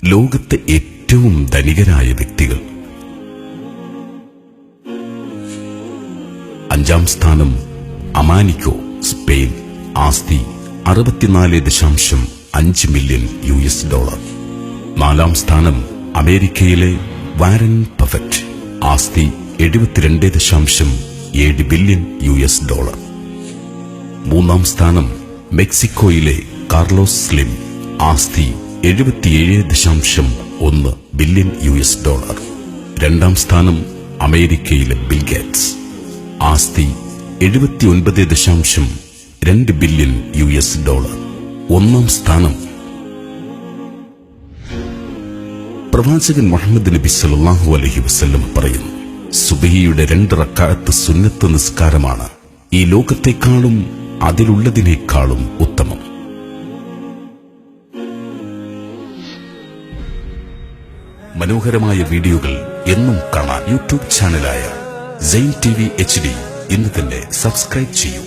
ലോകത്തെ ഏറ്റവും ധനികരായ വ്യക്തികൾ. 5-ാം സ്ഥാനം അമാനിക്കോ, സ്പെയിൻ. ആസ്തി 64.5 മില്യൺ $. 4-ാം സ്ഥാനം അമേരിക്കയിലെ വാരൻ ബഫറ്റ്. ആസ്തി 72.7 ബില്യൺ $. 3-ാം സ്ഥാനം മെക്സിക്കോയിലെ കാർലോസ് സ്ലിം. ആസ്തി 77.1 ബില്യൺ $. 2-ാം സ്ഥാനം അമേരിക്കയിലെ ബിൽ ഗേറ്റ്സ്. ആസ്തി 79.2 ബില്യൺ $. 1-ാം സ്ഥാനം പ്രവാചകൻ മുഹമ്മദ് നബി സല്ലല്ലാഹു അലൈഹി വസല്ലം പറയുന്നു, സുബ്ഹിയുടെ 2 റക്അത്ത് സുന്നത്ത് നിസ്കാരമാണ് ഈ ലോകത്തെക്കാളും അതിലുള്ളതിനേക്കാളും ഉത്തമം. മനോഹരമായ വീഡിയോകൾ എന്നും കാണാൻ യൂട്യൂബ് ചാനലായ സൈൻ TV HD ഇന്ന് തന്നെ സബ്സ്ക്രൈബ് ചെയ്യൂ.